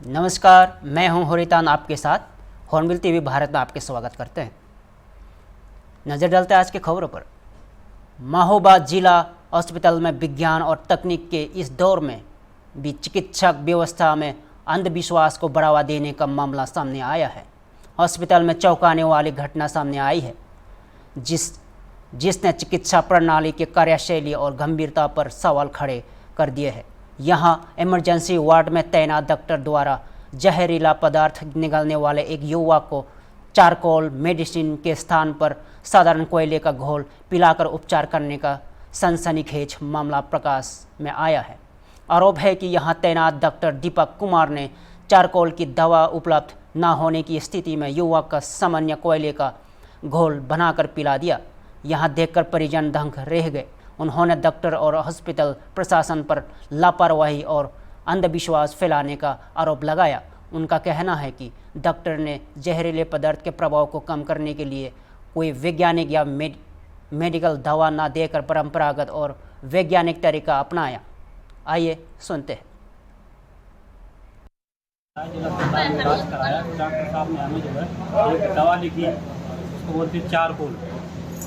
नमस्कार, मैं हूं हुरितान आपके साथ। हॉर्नबिल टीवी भारत में आपके स्वागत करते हैं। नज़र डालते हैं आज की खबरों पर। महोबा जिला अस्पताल में विज्ञान और तकनीक के इस दौर में भी चिकित्सा व्यवस्था में अंधविश्वास को बढ़ावा देने का मामला सामने आया है। अस्पताल में चौंकाने वाली घटना सामने आई है जिसने चिकित्सा प्रणाली की कार्यशैली और गंभीरता पर सवाल खड़े कर दिए हैं। यहाँ इमरजेंसी वार्ड में तैनात डॉक्टर द्वारा जहरीला पदार्थ निकालने वाले एक युवक को चारकोल मेडिसिन के स्थान पर साधारण कोयले का घोल पिलाकर उपचार करने का सनसनीखेज मामला प्रकाश में आया है। आरोप है कि यहाँ तैनात डॉक्टर दीपक कुमार ने चारकोल की दवा उपलब्ध न होने की स्थिति में युवक का सामान्य कोयले का घोल बनाकर पिला दिया। यहाँ देखकर परिजन दंग रह गए। उन्होंने डॉक्टर और हॉस्पिटल प्रशासन पर लापरवाही और अंधविश्वास फैलाने का आरोप लगाया। उनका कहना है कि डॉक्टर ने जहरीले पदार्थ के प्रभाव को कम करने के लिए कोई वैज्ञानिक या मेडिकल दवा न देकर परंपरागत और वैज्ञानिक तरीका अपनाया। आइए सुनते हैं। इलाज कराया, डॉक्टर साहब ने हमें जो है एक दवा लिखी, उसको बोलते चारकोल।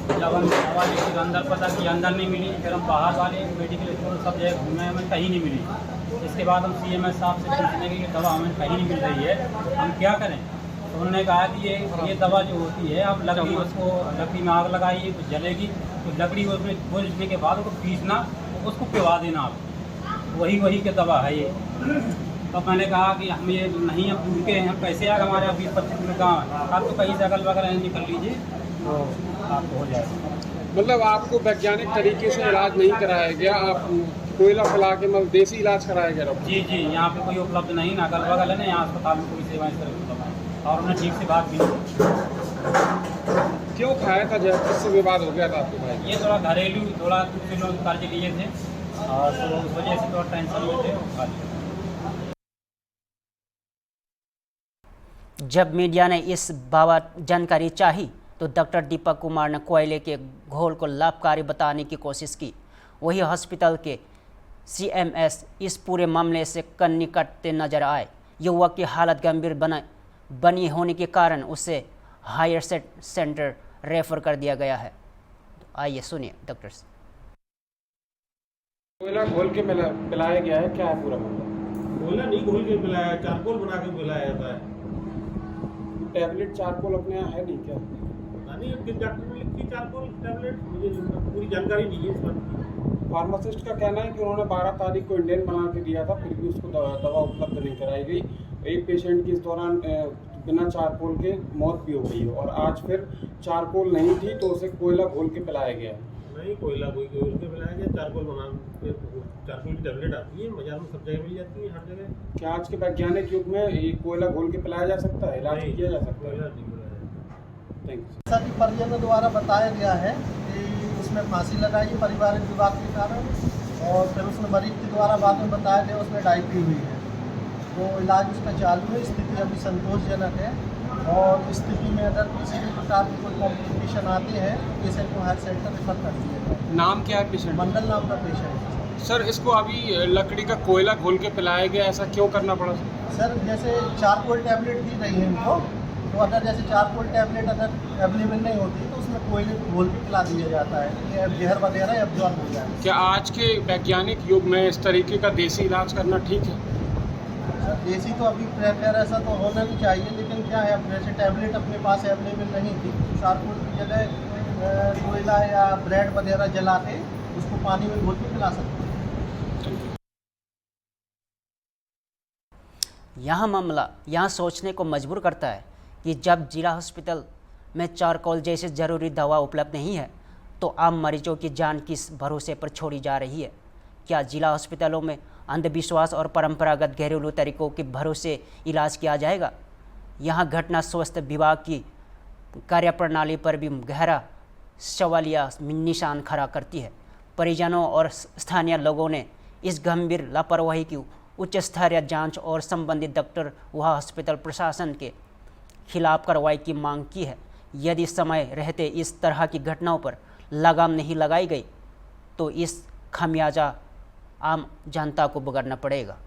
जब हम दवा लिखी तो अंदर पता कि अंदर नहीं मिली, फिर हम बाहर वाले मेडिकल स्टोर सब जगह घूमे, हमें कहीं नहीं मिली। इसके बाद हम CMS साहब से पूछने की दवा हमें कहीं नहीं मिल रही है, हम क्या करें। तो उन्होंने कहा कि ये दवा जो होती है, आप लकड़ी उसको लकड़ी में आग लगाइए तो जलेगी, तो लकड़ी उसमें भूनने के बाद उसको पीसना, उसको पिवा देना आप, वही के दवा है ये। तो मैंने कहा कि हम ये नहीं, हम दूर के हैं, हम कैसे आए, हमारे 20-25 में गाँव है, आप तो कहीं से अगल बगल निकल लीजिए तो आपको हो जाएगा। मतलब आपको वैज्ञानिक तरीके से इलाज नहीं कराया गया, आप कोयला फैला के मतलब देसी इलाज कराया गया डॉक्टर? जी, यहाँ पे कोई उपलब्ध नहीं, ना अगल बगल है ना यहाँ अस्पताल में कोई सेवा इस तरह की उपलब्ध है, और उन्हें ठीक से बात भी नहीं। क्यों खाया था जब, किससे विवाद हो गया था आपके भाई? ये थोड़ा घरेलू, थोड़ा दूसरे लोग कर्ज लिए थे और तो उस वजह से थोड़ा टेंशन में थे, खा लिया। जब मीडिया ने इस बाबत जानकारी चाही तो डॉक्टर दीपक कुमार ने कोयले के घोल को लाभकारी बताने की कोशिश की। वही हॉस्पिटल के CMS इस पूरे मामले से कन्नी कटते नजर आए। युवक की हालत गंभीर बनी होने के कारण उसे हायर सेंटर रेफर कर दिया गया है। तो आइए सुनिए डॉक्टर से। कोयला घोल के पिलाया गया है, क्या है पूरा मामला? कोयला नहीं घोल के पिलाया, चारकोल बना के पिलाया जाता है। टैबलेट चारकोल अपने यहाँ है नहीं क्या? नहीं, डॉक्टर ने लिखी चारकोल टैबलेट, मुझे पूरी जानकारी नहीं है इस बात की। फार्मासिस्ट का कहना है कि उन्होंने 12 तारीख को इंडियन बना के दिया था, फिर भी उसको दवा उपलब्ध नहीं कराई गई। एक पेशेंट की इस दौरान बिना चारकोल के मौत भी हो गई है, और आज फिर चारकोल नहीं थी तो उसे कोयला घोल के पिलाया गया। नहीं, कोयला घोल के पिलाया गया, चारकोल बना के, चारकोल की टैबलेट आती है, बाजार में सब जगह मिल जाती है, हर जगह। क्या आज के वैज्ञानिक युग में ये कोयला घोल के पिलाया जा सकता है, इलाज किया जा सकता है? Thank you. जैसा कि परिजनों द्वारा बताया गया है कि उसमें फांसी लगाई पारिवारिक विवाद के कारण, और फिर उसमें मरीज के द्वारा बाद में बताया गया उसमें डाइट भी हुई है। तो इलाज उसका चालू है, स्थिति अभी संतोषजनक है, और स्थिति में अगर किसी भी प्रकार की कोई कॉम्प्लिकेशन आती है तो पेशेंट को हायर सेंटर रेफर कर दिया जाए। नाम क्या है पेशेंट? मंडल नाम का पेशेंट है। सर, इसको अभी लकड़ी का कोयला घोल के पिलाया गया, ऐसा क्यों करना पड़ा? सर, जैसे चारकोल टैबलेट दी रही है इनको, तो अगर जैसे चारकोल टैबलेट अगर अवेलेबल नहीं होती तो उसमें कोयले घोल भी पिला दिया जाता है कि जहर वगैरह एब्जॉर्ब हो जाए। क्या आज के वैज्ञानिक युग में इस तरीके का देसी इलाज करना ठीक है? सर, देसी तो अभी प्रेफर ऐसा तो होना भी चाहिए, लेकिन क्या है, अब जैसे टैबलेट अपने पास अवेलेबल नहीं थी, चारकोल की जगह कोयला या ब्रेड वगैरह जला के उसको पानी में घोल के पिला सकते हैं। यहाँ सोचने को मजबूर करता है कि जब जिला हॉस्पिटल में चारकोल जैसे ज़रूरी दवा उपलब्ध नहीं है तो आम मरीजों की जान किस भरोसे पर छोड़ी जा रही है। क्या जिला हॉस्पिटलों में अंधविश्वास और परंपरागत घरेलू तरीकों के भरोसे इलाज किया जाएगा? यहाँ घटना स्वास्थ्य विभाग की कार्यप्रणाली पर भी गहरा सवालिया निशान खड़ा करती है। परिजनों और स्थानीय लोगों ने इस गंभीर लापरवाही की उच्च स्तरीय जांच और संबंधित डॉक्टर व हॉस्पिटल प्रशासन के खिलाफ कार्रवाई की मांग की है। यदि समय रहते इस तरह की घटनाओं पर लगाम नहीं लगाई गई तो इस खामियाजा आम जनता को भुगतना पड़ेगा।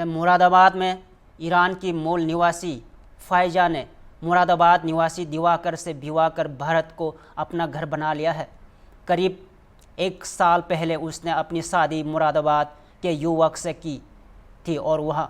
मुरादाबाद में ईरान की मूल निवासी फायजा ने मुरादाबाद निवासी दिवाकर से विवाह कर भारत को अपना घर बना लिया है। करीब 1 साल पहले उसने अपनी शादी मुरादाबाद के युवक से की थी और वह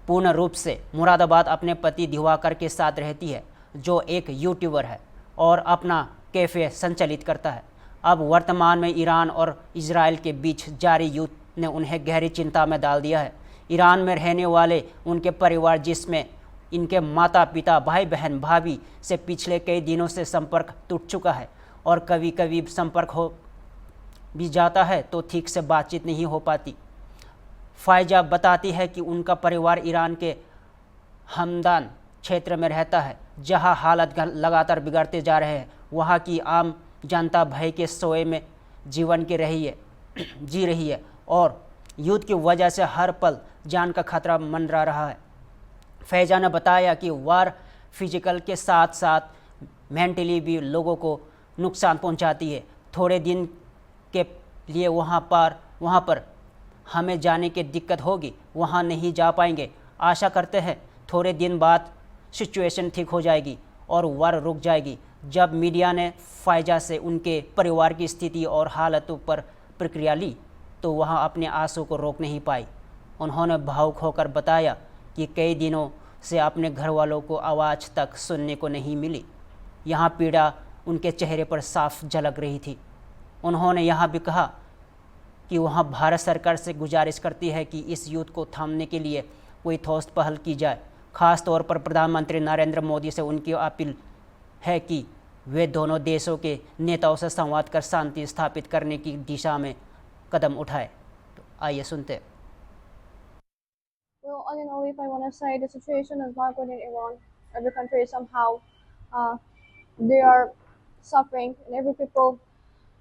पूर्ण रूप से मुरादाबाद अपने पति दिवाकर के साथ रहती है, जो एक यूट्यूबर है और अपना कैफ़े संचालित करता है। अब वर्तमान में ईरान और इजराइल के बीच जारी युद्ध ने उन्हें गहरी चिंता में डाल दिया है। ईरान में रहने वाले उनके परिवार, जिसमें इनके माता पिता, भाई बहन, भाभी से पिछले कई दिनों से संपर्क टूट चुका है और कभी कभी संपर्क हो भी जाता है तो ठीक से बातचीत नहीं हो पाती। फायजा बताती है कि उनका परिवार ईरान के हमदान क्षेत्र में रहता है, जहां हालत लगातार बिगड़ते जा रहे हैं। वहां की आम जनता भय के सोए में जीवन जी रही है और युद्ध की वजह से हर पल जान का खतरा मंडरा रहा है। फैजा ने बताया कि वार फिजिकल के साथ साथ मेंटली भी लोगों को नुकसान पहुंचाती है। थोड़े दिन के लिए वहां पर हमें जाने की दिक्कत होगी, वहां नहीं जा पाएंगे। आशा करते हैं थोड़े दिन बाद सिचुएशन ठीक हो जाएगी और वार रुक जाएगी। जब मीडिया ने फायजा से उनके परिवार की स्थिति और हालतों पर प्रतिक्रिया ली तो वहां अपने आंसू को रोक नहीं पाई। उन्होंने भावुक होकर बताया कि कई दिनों से अपने घर वालों को आवाज़ तक सुनने को नहीं मिली। यहाँ पीड़ा उनके चेहरे पर साफ झलक रही थी। उन्होंने यहाँ भी कहा कि वहाँ भारत सरकार से गुजारिश करती है कि इस युद्ध को थामने के लिए कोई ठोस पहल की जाए। खास तौर पर प्रधानमंत्री नरेंद्र मोदी से उनकी अपील है कि वे दोनों देशों के नेताओं से संवाद कर शांति स्थापित करने की दिशा में कदम उठाए। तो आइए सुनते हैं। Well, all in all, if I want to say, the situation is not good in Iran. Every country somehow they are suffering, and every people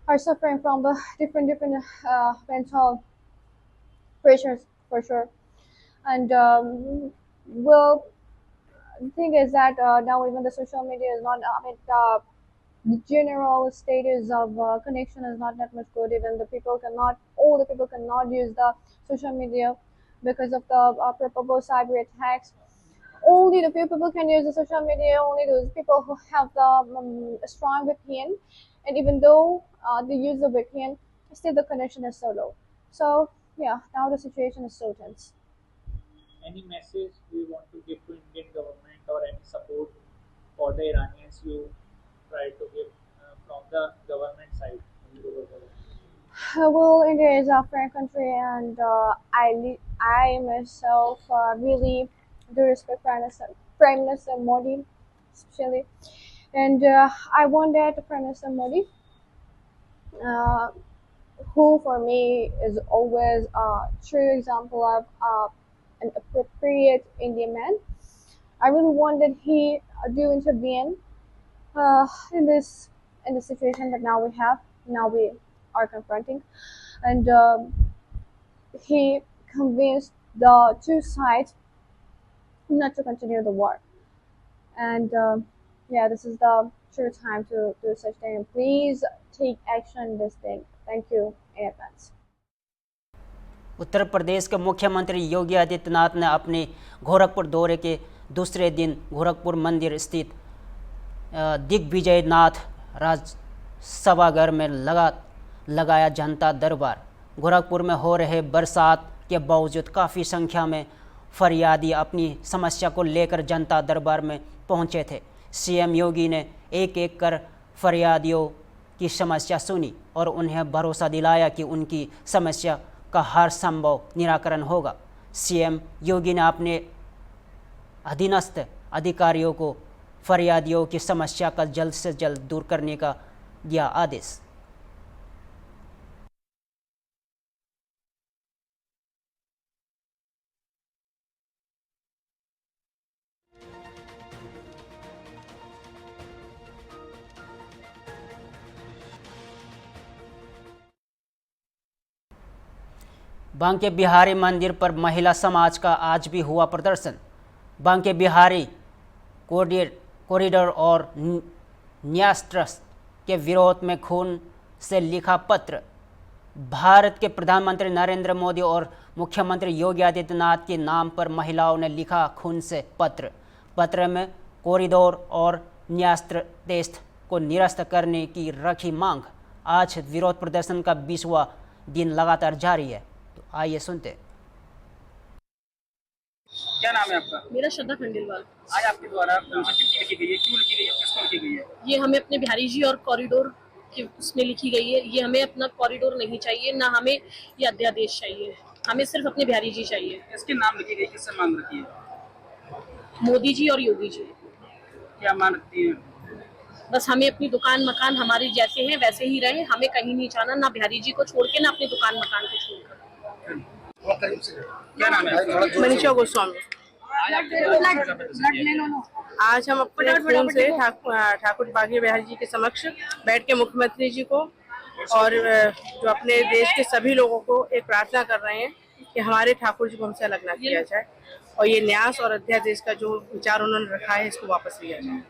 are suffering from the different mental pressures for sure. And well, the thing is that now even the social media is not. The general status of connection is not that much good. Even all the people cannot use the social media because of the probable cyber attacks. Only the few people can use the social media, only those people who have the strong VPN, and even though they use the VPN, still the connection is so low. So yeah, now the situation is so tense. Any message we want to give to Indian government or any support for the Iranians you try to give from the government side? Well, India is a friend country, and I myself really do respect Prime Minister Modi, especially, and I want that Prime Minister Modi, who for me is always a true example of an appropriate Indian man. I really want that he do intervene in the situation that now we are confronting, and he convinced the two sides not to continue the war. And yeah, this is the true time to do such thing. Please take action in this thing. Thank you in advance. Uttar Pradesh के मुख्यमंत्री योगी आदित्यनाथ ने अपने गोरखपुर दौरे के दूसरे दिन गोरखपुर मंदिर स्थित दिग्विजयनाथ राज सभागार में लगाया जनता दरबार। गोरखपुर में हो रहे बरसात के बावजूद काफ़ी संख्या में फरियादी अपनी समस्या को लेकर जनता दरबार में पहुंचे थे। सीएम योगी ने एक एक कर फरियादियों की समस्या सुनी और उन्हें भरोसा दिलाया कि उनकी समस्या का हर संभव निराकरण होगा। सीएम योगी ने अपने अधीनस्थ अधिकारियों को फरियादियों की समस्या का जल्द से जल्द दूर करने का दिया आदेश। बांके बिहारी मंदिर पर महिला समाज का आज भी हुआ प्रदर्शन। बांके बिहारी कॉरिडोर और न्यास ट्रस्ट के विरोध में खून से लिखा पत्र भारत के प्रधानमंत्री नरेंद्र मोदी और मुख्यमंत्री योगी आदित्यनाथ के नाम पर महिलाओं ने लिखा खून से पत्र में कॉरिडोर और न्यायस्त्र को निरस्त करने की रखी मांग। आज विरोध प्रदर्शन का 20वां दिन लगातार जारी है। तो आइए सुनते। क्या नाम है आपका? मेरा श्रद्धा खंडेलवाल। आज आपके द्वारा कौन सी चिट्ठी लिखी गई है, क्यों लिखी गई है, किसको लिखी गई है? ये हमें अपने बिहारी जी और कॉरिडोर के उसमें लिखी गई है। ये हमें अपना कॉरिडोर नहीं चाहिए, ना हमें ये अध्यादेश चाहिए, हमें सिर्फ अपने बिहारी जी चाहिए। इसके नाम लिखी गई, किससे मांग रखी है? मोदी जी और योगी जी। क्या मांग रखती है? बस हमें अपनी दुकान मकान हमारे जैसे हैं वैसे ही रहे, हमें कहीं नहीं जाना, ना बिहारी जी को छोड़ के ना अपनी दुकान मकान को छोड़कर। क्या नाम है? मनीषा गोस्वामी। आज हम अपने खून से ठाकुर बागी बिहारी जी के समक्ष बैठ के मुख्यमंत्री जी को और जो अपने देश के सभी लोगों को एक प्रार्थना कर रहे हैं कि हमारे ठाकुर जी को हमसे अलग ना किया जाए और ये न्यास और अध्यादेश का जो विचार उन्होंने रखा है इसको वापस लिया जाए।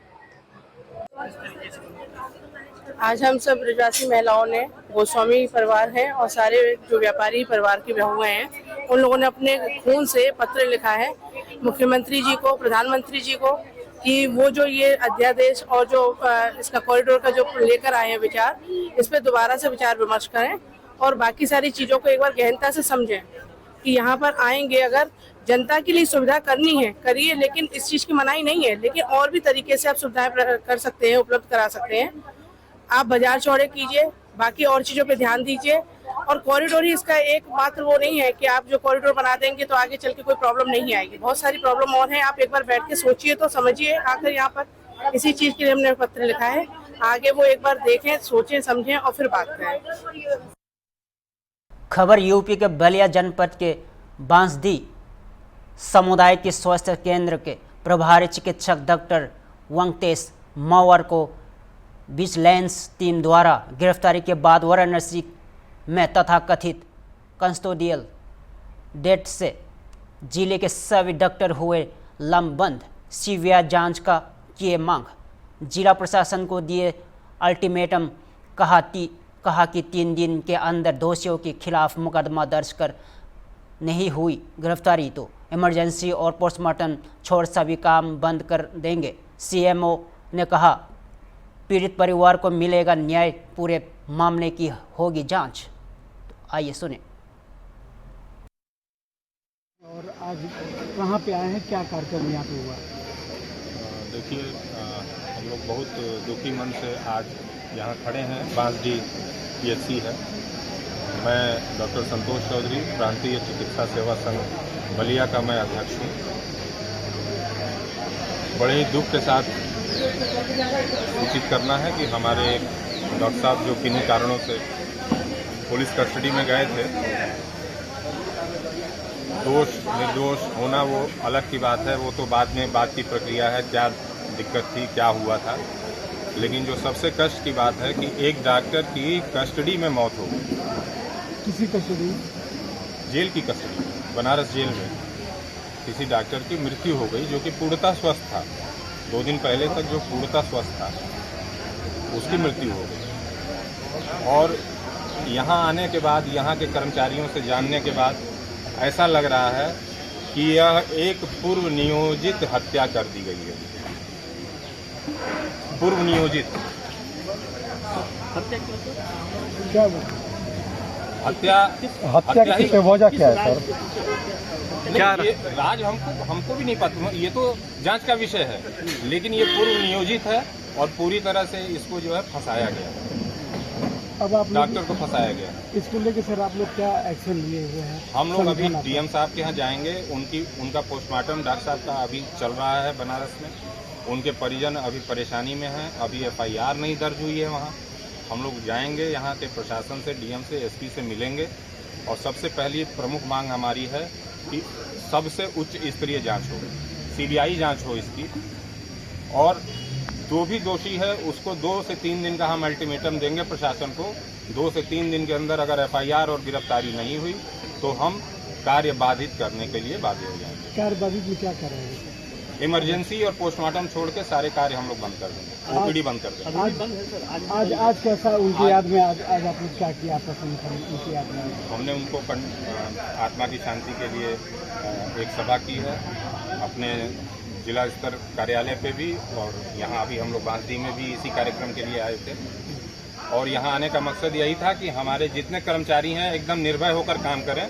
आज हम सब ब्रजवासी महिलाओं ने, गोस्वामी परिवार है और सारे जो व्यापारी परिवार की बहुएं हैं, उन लोगों ने अपने खून से पत्र लिखा है मुख्यमंत्री जी को, प्रधानमंत्री जी को, कि वो जो ये अध्यादेश और जो इसका कॉरिडोर का जो लेकर आए हैं विचार, इस पे दोबारा से विचार विमर्श करें और बाकी सारी चीज़ों को एक बार गहनता से समझें कि यहाँ पर आएंगे अगर जनता के लिए सुविधा करनी है करिए, लेकिन इस चीज़ की मनाही नहीं है, लेकिन और भी तरीके से आप सुविधाएं कर सकते हैं, उपलब्ध करा सकते हैं। आप बाजार चौड़े कीजिए, बाकी और चीज़ों पे ध्यान दीजिए और कॉरिडोर ही इसका एकमात्र वो नहीं है कि आप जो कॉरिडोर बना देंगे तो आगे चल के कोई प्रॉब्लम नहीं आएगी। बहुत सारी प्रॉब्लम और हैं, आप एक बार बैठ के सोचिए तो समझिए। आखिर यहाँ पर इसी चीज़ के लिए हमने पत्र लिखा है, आगे वो एक बार देखें, सोचें, समझें और फिर बात करें। खबर यूपी के बलिया जनपद के बांसदी समुदाय के स्वास्थ्य केंद्र के प्रभारी चिकित्सक डॉक्टर वंकटेश मवर को विजिलेंस टीम द्वारा गिरफ्तारी के बाद वाराणसी में तथाकथित कस्टोडियल डेट से जिले के सभी डॉक्टर हुए लंबबंद। सीबीआई जांच का किए मांग। जिला प्रशासन को दिए अल्टीमेटम, कहा कि 3 दिन के अंदर दोषियों के खिलाफ मुकदमा दर्ज कर नहीं हुई गिरफ्तारी तो इमरजेंसी और पोस्टमार्टम छोड़ सभी काम बंद कर देंगे। सीएमओ ने कहा पीड़ित परिवार को मिलेगा न्याय, पूरे मामले की होगी जांच। तो आइए सुने। और आज कहाँ पे आए हैं, क्या कार्यक्रम यहाँ पे हुआ? देखिए, हम लोग बहुत दुखी मन से आज यहाँ खड़े हैं। बांसडी PHC है। मैं डॉक्टर संतोष चौधरी, प्रांतीय चिकित्सा सेवा संघ बलिया का मैं अध्यक्ष हूँ। बड़े ही दुख के साथ सूचित करना है कि हमारे डॉक्टर साहब जो किन्हीं कारणों से पुलिस कस्टडी में गए थे, दोष निर्दोष होना वो अलग की बात है, वो तो बाद में बात की प्रक्रिया है, क्या दिक्कत थी, क्या हुआ था। लेकिन जो सबसे कष्ट की बात है कि एक डॉक्टर की कस्टडी में मौत हो गई। किसी कस्टडी? जेल की कस्टडी, बनारस जेल में किसी डॉक्टर की मृत्यु हो गई जो कि पूर्णतः स्वस्थ था। 2 दिन पहले तक जो पूर्णतः स्वस्थ था उसकी मृत्यु हो गई। और यहाँ आने के बाद, यहाँ के कर्मचारियों से जानने के बाद ऐसा लग रहा है कि यह एक पूर्व नियोजित हत्या कर दी गई है। पूर्व नियोजित हत्या की वजह क्या है सर? क्या ये राज हमको भी नहीं पता, ये तो जांच का विषय है, लेकिन ये पूर्व नियोजित है और पूरी तरह से इसको जो है फंसाया गया। अब आप डॉक्टर को फंसाया गया। इसको लेके सर आप लोग क्या एक्शन लिए हुए हैं? हम लोग अभी DM साहब के यहाँ जाएंगे। उनका पोस्टमार्टम डॉक्टर साहब का अभी चल रहा है बनारस में। उनके परिजन अभी परेशानी में हैं, अभी FIR नहीं दर्ज हुई है वहाँ। हम लोग जाएंगे, यहाँ के प्रशासन से, DM से, SP से मिलेंगे और सबसे पहली प्रमुख मांग हमारी है कि सबसे उच्च स्तरीय जांच हो, CBI जांच हो इसकी, और जो भी दोषी है उसको 2 से 3 दिन का हम अल्टीमेटम देंगे प्रशासन को। 2 से 3 दिन के अंदर अगर FIR और गिरफ्तारी नहीं हुई तो हम कार्य बाधित करने के लिए बाध्य हो जाएंगे। कार्य बाधित में क्या कर रहे हैं? इमरजेंसी और पोस्टमार्टम छोड़ के सारे कार्य हम लोग बंद कर देंगे, ओपीडी बंद कर देंगे। आज कैसा उनकी याद में आज आप लोग क्या किया प्रसन्न उनकी याद में? हमने उनको आत्मा की शांति के लिए एक सभा की है अपने जिला स्तर कार्यालय पे भी, और यहाँ अभी हम लोग बांसडी में भी इसी कार्यक्रम के लिए आए थे। और यहाँ आने का मकसद यही था कि हमारे जितने कर्मचारी हैं एकदम निर्भय होकर काम करें,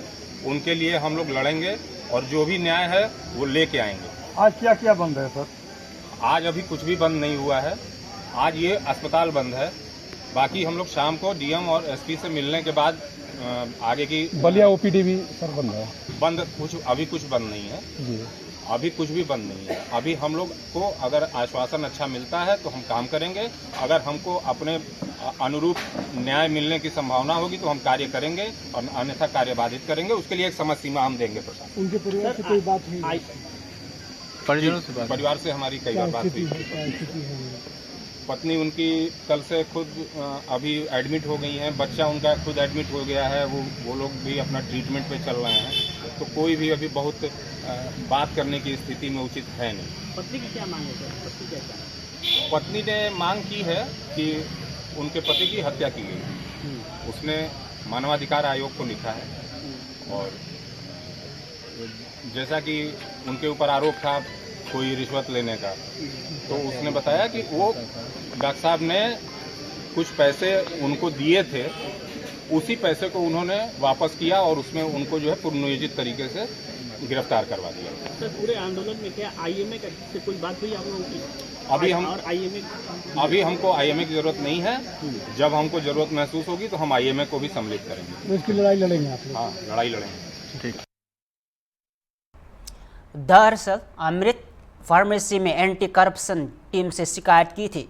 उनके लिए हम लोग लड़ेंगे और जो भी न्याय है वो लेके आएंगे। आज क्या क्या बंद है सर? आज अभी कुछ भी बंद नहीं हुआ है, आज ये अस्पताल बंद है। बाकी हम लोग शाम को डीएम और एसपी से मिलने के बाद आगे की बलिया ओपीडी भी सर बंद है? बंद अभी कुछ बंद नहीं है जी, अभी कुछ भी बंद नहीं है। अभी हम लोग को अगर आश्वासन अच्छा मिलता है तो हम काम करेंगे, अगर हमको अपने अनुरूप न्याय मिलने की संभावना होगी तो हम कार्य करेंगे और अन्यथा कार्य बाधित करेंगे। उसके लिए एक समय सीमा हम देंगे प्रशासन। उनके परिवार से कोई बात हुई? परिवार से हमारी कई बार बात हुई। पत्नी उनकी कल से खुद अभी एडमिट हो गई हैं, बच्चा उनका खुद एडमिट हो गया है, वो लोग भी अपना ट्रीटमेंट पे चल रहे हैं। तो कोई भी अभी बहुत बात करने की स्थिति में उचित है नहीं। पत्नी की क्या मांग है सर? पत्नी क्या चाहे? पत्नी ने मांग की है कि उनके पति की हत्या की गई। उसने मानवाधिकार आयोग को लिखा है और जैसा कि उनके ऊपर आरोप था कोई रिश्वत लेने का, तो उसने बताया कि वो डॉक्टर साहब ने कुछ पैसे उनको दिए थे, उसी पैसे को उन्होंने वापस किया और उसमें उनको जो है पूर्वनियोजित तरीके से गिरफ्तार करवा दिया। सर पूरे आंदोलन में क्या आईएमए से कोई बात हुई आप लोगों की? अभी हमको आईएमए की जरूरत नहीं है। जब हमको जरूरत महसूस होगी तो हम आईएमए को भी सम्मिलित करेंगे। इसकी लड़ाई लड़ेंगे आप? हाँ, लड़ाई लड़ेंगे। ठीक। दरअसल अमृत फार्मेसी में एंटी करप्शन टीम से शिकायत की थी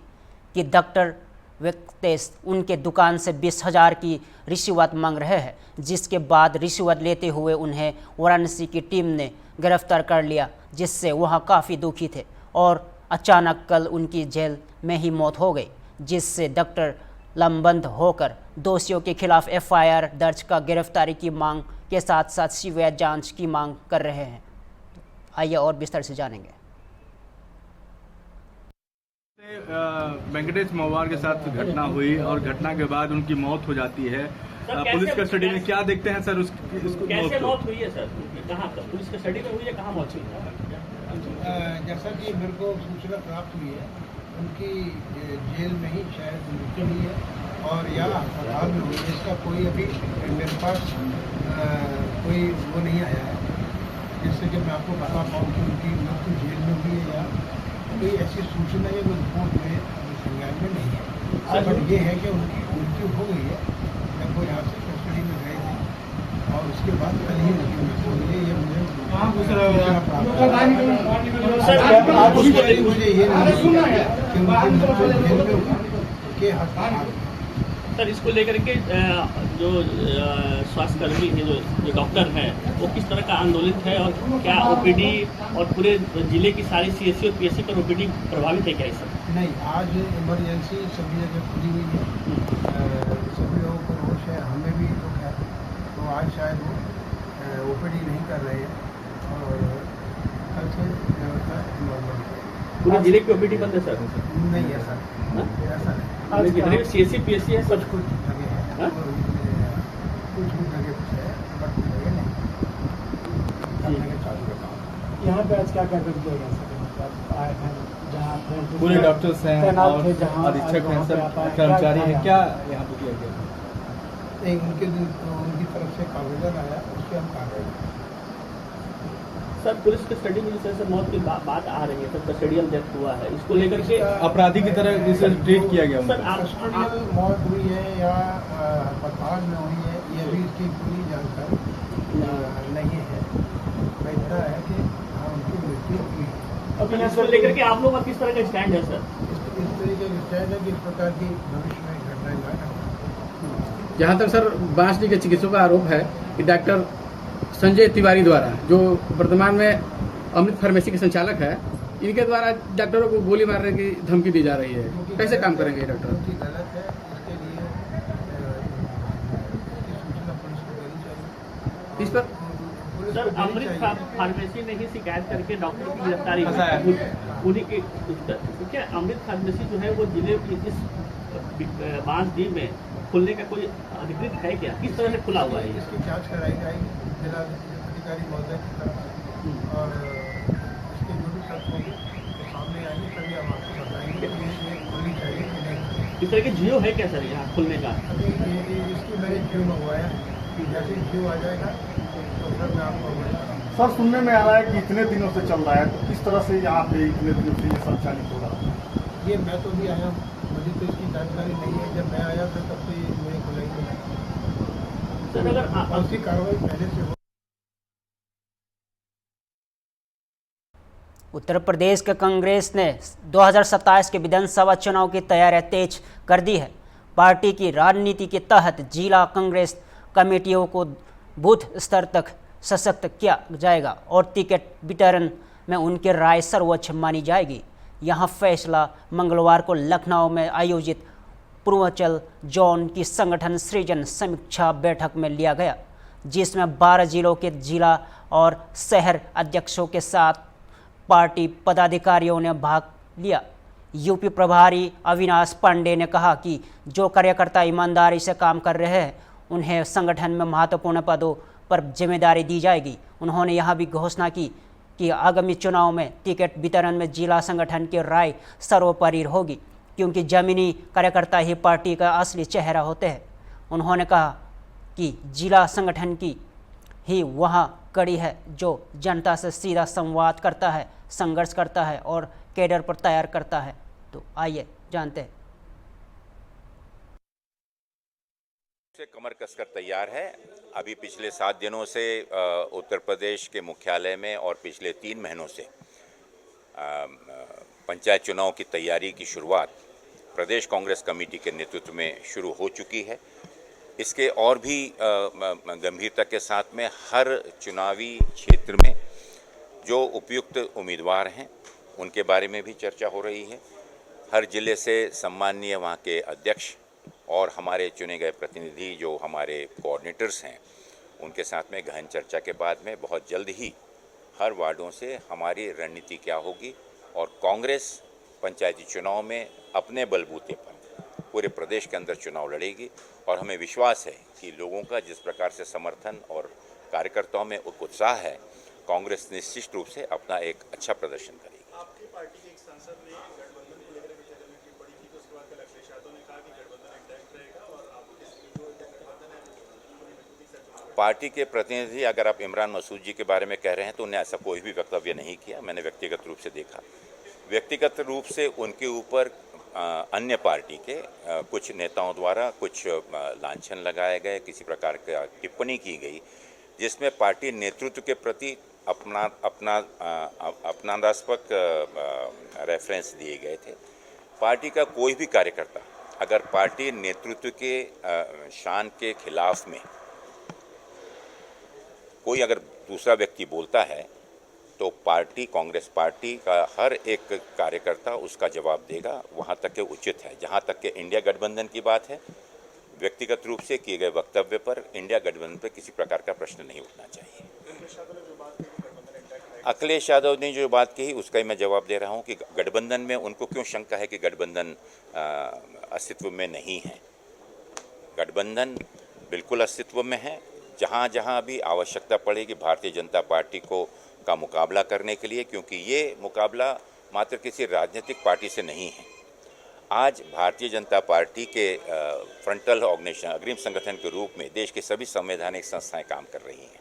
कि डॉक्टर वेंकटेश उनके दुकान से 20,000 की रिश्वत मांग रहे हैं, जिसके बाद रिश्वत लेते हुए उन्हें वाराणसी की टीम ने गिरफ्तार कर लिया, जिससे वहां काफ़ी दुखी थे और अचानक कल उनकी जेल में ही मौत हो गई, जिससे डॉक्टर लंबंद होकर दोषियों के खिलाफ एफआईआर दर्ज कर गिरफ्तारी की मांग के साथ साथ सीबीआई जांच की मांग कर रहे हैं। आइए और विस्तार से जानेंगे। वेंकटेश मवार के साथ घटना हुई और घटना के बाद उनकी मौत हो जाती है। पुलिस कस्टडी में क्या देखते हैं सर उसको कैसे मौत हुई है सर? कहाँ पर पुलिस कस्टडी में हुई है, कहाँ मौत हुई है? जैसा कि मेरे को सूचना प्राप्त हुई है, उनकी जेल में ही शायद मृत्यु हुई है और या अस्पताल में हुई है। इसका कोई अभी मेरे पास कोई वो नहीं आया है जिससे कि मैं आपको बता पाऊँ कि उनकी मृत्यु जेल में हुई है या कोई ऐसी सूचना या कोई रिपोर्ट में संज्ञान में नहीं है। बट ये है कि उनकी मृत्यु हो गई है जब वो यहाँ से कस्टडी में गए थे और उसके बाद कल ही उनकी मृत्यु हुई है। ये मुझे सूचना प्राप्त है। मुझे ये नहीं कि उनकी मृत्यु जेल में हुई के अस्पताल। सर इसको लेकर के जो स्वास्थ्यकर्मी है, जो डॉक्टर हैं, वो किस तरह का आंदोलित है और क्या ओपीडी और पूरे जिले की सारी सीएससी और पीएससी पर ओपीडी प्रभावित है क्या इस समय? नहीं, आज इमरजेंसी सभी जगह खुली हुई है, सभी लोगों को होश है, हमें भी दुख है, तो आज शायद वो ओपीडी नहीं कर रहे हैं और कल से व्यवस्था नॉर्मल है। पूरे जिले की ओपीडी बंद है सर? नहीं है सर, ऐसा नहीं। जितने सीएससी पीएससी है कुछ जगह है, कुछ जगह कुछ है, बट कुछ जगह नहीं। यहाँ पे आज क्या क्या कर दिया गया सर? आए हैं जहाँ पूरे डॉक्टर्स हैं और अधीक्षक हैं, सब कर्मचारी हैं, क्या यहाँ पे किया गया? उनकी तरफ से आवेदन आया, उसके हम कार्रवाई। सर पुलिस कस्टडी में जिस तरह से मौत की बात आ रही है, सर कस्टडियल डेथ हुआ है, इसको लेकर के अपराधी की तरह इसे ट्रीट किया गया? सर कस्टडियल मौत हुई है या अस्पताल में हुई है, ये भी इसकी पूरी जानकारी नहीं है। इतना है कि उनकी मृत्यु हुई है। इसको लेकर के आप लोगों का किस तरह का स्टैंड है सर? इस तरीके का स्टैंड है कि इस प्रकार की भविष्य में घटनाएं न। जहाँ तक सर बांसडी के चिकित्सकों का आरोप है कि डॉक्टर संजय तिवारी द्वारा, जो वर्तमान में अमृत फार्मेसी के संचालक है, इनके द्वारा डॉक्टरों को गोली मारने की धमकी दी जा रही है। कैसे काम करेंगे डॉक्टर? गलत है, इसके लिए सूचना पुलिस को देनी चाहिए। इस पर सर अमृत फार्मेसी ने ही शिकायत करके डॉक्टर की गिरफ्तारी की। उन्हीं के क्या अमृत फार्मेसी जो है वो जिले की इस बांसडीह में खुलने का कोई अधिकृत है क्या? किस तरह से खुला हुआ है? इसकी जांच कराई जाएगी जिला अधिकारी महोदय की तरफ और इसके जो भी तथ्य होंगे तो सामने आएंगे तभी हम आपको बताएंगे कि ये खुलनी चाहिए कि नहीं। इस तरह के जियो है क्या सर यहाँ खुलने का? अभी इसकी मैंने जियो मंगवाया, जैसे जियो आ जाएगा तो फिर मैं आपको बताऊँगा। सर सुनने में आ रहा है कि इतने दिनों से चल रहा है, तो किस तरह से यहाँ पे इतने दिनों से ये संचालित हो रहा है? ये मैं तो भी आया हूँ, मुझे तो इसकी जानकारी नहीं है। जब मैं आया था तब से मुझे खुलाई नहीं। सर अगर कौन सी कार्रवाई पहले से हो। उत्तर प्रदेश के कांग्रेस ने 2027 के विधानसभा चुनाव की तैयारियां तेज कर दी है। पार्टी की राजनीति के तहत जिला कांग्रेस कमेटियों को बूथ स्तर तक सशक्त किया जाएगा और टिकट वितरण में उनकी राय सर्वोच्च मानी जाएगी। यहां फैसला मंगलवार को लखनऊ में आयोजित पूर्वांचल जोन की संगठन सृजन समीक्षा बैठक में लिया गया, जिसमें 12 जिलों के जिला और शहर अध्यक्षों के साथ पार्टी पदाधिकारियों ने भाग लिया। यूपी प्रभारी अविनाश पांडे ने कहा कि जो कार्यकर्ता ईमानदारी से काम कर रहे हैं उन्हें संगठन में महत्वपूर्ण पदों पर जिम्मेदारी दी जाएगी। उन्होंने यह भी घोषणा की कि आगामी चुनाव में टिकट वितरण में जिला संगठन की राय सर्वोपरि होगी, क्योंकि जमीनी कार्यकर्ता ही पार्टी का असली चेहरा होते हैं। उन्होंने कहा कि जिला संगठन की ही वह कड़ी है जो जनता से सीधा संवाद करता है, संघर्ष करता है और कैडर पर तैयार करता है। तो आइए जानते हैं। से कमर कसकर तैयार है। अभी पिछले 7 दिनों से उत्तर प्रदेश के मुख्यालय में और पिछले 3 महीनों से पंचायत चुनाव की तैयारी की शुरुआत प्रदेश कांग्रेस कमेटी के नेतृत्व में शुरू हो चुकी है। इसके और भी गंभीरता के साथ में हर चुनावी क्षेत्र में जो उपयुक्त उम्मीदवार हैं उनके बारे में भी चर्चा हो रही है। हर जिले से सम्माननीय वहाँ के अध्यक्ष और हमारे चुने गए प्रतिनिधि जो हमारे कोऑर्डिनेटर्स हैं उनके साथ में गहन चर्चा के बाद में बहुत जल्द ही हर वार्डों से हमारी रणनीति क्या होगी और कांग्रेस पंचायती चुनाव में अपने बलबूते पर पूरे प्रदेश के अंदर चुनाव लड़ेगी। और हमें विश्वास है कि लोगों का जिस प्रकार से समर्थन और कार्यकर्ताओं में उत्साह है, कांग्रेस निश्चित रूप से अपना एक अच्छा प्रदर्शन करेगी। आपकी पार्टी के एक सांसद ने गठबंधन को लेकर विचार की पड़ी थी, तो उसके बाद कल अखिलेश यादव ने कहा कि गठबंधन इंटैक्ट रहेगा और आप जो गठबंधन है पार्टी के प्रतिनिधि अगर आप इमरान मसूद जी के बारे में कह रहे हैं तो उन्हें ऐसा कोई भी वक्तव्य नहीं किया। मैंने व्यक्तिगत रूप से देखा, व्यक्तिगत रूप से उनके ऊपर अन्य पार्टी के कुछ नेताओं द्वारा कुछ लांछन लगाए गए, किसी प्रकार की टिप्पणी की गई जिसमें पार्टी नेतृत्व के प्रति अपनादास्पद रेफरेंस दिए गए थे। पार्टी का कोई भी कार्यकर्ता अगर पार्टी नेतृत्व के शान के खिलाफ में कोई अगर दूसरा व्यक्ति बोलता है तो पार्टी, कांग्रेस पार्टी का हर एक कार्यकर्ता उसका जवाब देगा। वहाँ तक के उचित है। जहाँ तक के इंडिया गठबंधन की बात है, व्यक्तिगत रूप से किए गए वक्तव्य पर इंडिया गठबंधन पर किसी प्रकार का प्रश्न नहीं उठना चाहिए। अखिलेश यादव ने जो बात कही उसका ही मैं जवाब दे रहा हूँ कि गठबंधन में उनको क्यों शंका है कि गठबंधन अस्तित्व में नहीं है। गठबंधन बिल्कुल अस्तित्व में है। जहाँ जहाँ भी आवश्यकता पड़ेगी भारतीय जनता पार्टी का मुकाबला करने के लिए, क्योंकि ये मुकाबला मात्र किसी राजनीतिक पार्टी से नहीं है। आज भारतीय जनता पार्टी के फ्रंटल ऑर्गेनाइजेशन, अग्रिम संगठन के रूप में देश की सभी संवैधानिक संस्थाएं काम कर रही हैं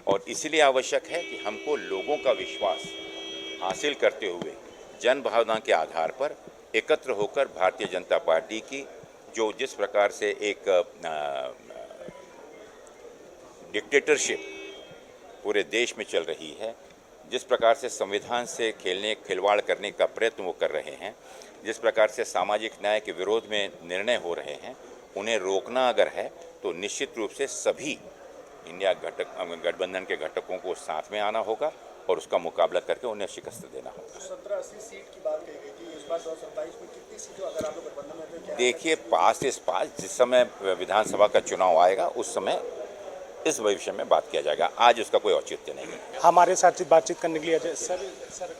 और इसीलिए आवश्यक है कि हमको लोगों का विश्वास हासिल करते हुए जन भावना के आधार पर एकत्र होकर भारतीय जनता पार्टी की जो जिस प्रकार से एक डिक्टेटरशिप पूरे देश में चल रही है, जिस प्रकार से संविधान से खिलवाड़ करने का प्रयत्न वो कर रहे हैं, जिस प्रकार से सामाजिक न्याय के विरोध में निर्णय हो रहे हैं, उन्हें रोकना अगर है तो निश्चित रूप से सभी इंडिया गठबंधन के घटकों को साथ में आना होगा और उसका मुकाबला करके उन्हें शिकस्त देना होगा। 70-80 सीट की बात कही गई थी, इस बार 2027 में कितनी सीटें अगर आप लोग गठबंधन में? देखिए, पास जिस समय विधानसभा का चुनाव आएगा उस समय इस भविष्य में बात किया जाएगा। आज उसका कोई औचित्य नहीं है। हमारे साथ बातचीत करने के लिए सर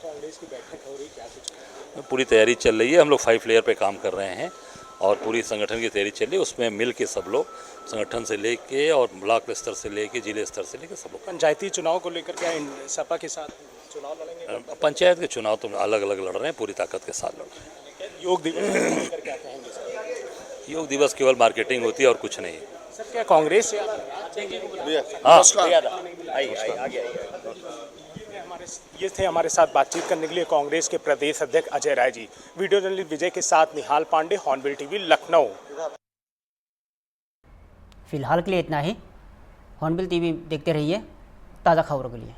कांग्रेस की बैठक हो रही, क्या कुछ पूरी तैयारी चल रही है। हम लोग 5 लेयर पे काम कर रहे हैं और पूरी संगठन की तैयारी चल रही है। उसमें मिल के सब लोग संगठन से लेके और ब्लॉक स्तर से लेके जिले स्तर से लेके सब लोग। पंचायती चुनाव को लेकर क्या सपा के साथ चुनाव लड़ेंगे? पंचायत के चुनाव तो अलग अलग लड़ रहे हैं, पूरी ताकत के साथ लड़ रहे हैं। योग दिवस को लेकर क्या कहेंगे सर? योग दिवस केवल मार्केटिंग होती है और कुछ नहीं। सर क्या कांग्रेस से ये थे हमारे साथ बातचीत करने के लिए कांग्रेस के प्रदेश अध्यक्ष अजय राय जी। वीडियो जर्नलिस्ट विजय के साथ निहाल पांडे, हॉर्नबिल टीवी, लखनऊ। फिलहाल के लिए इतना ही। हॉर्नबिल टीवी देखते रहिए ताज़ा खबरों के लिए।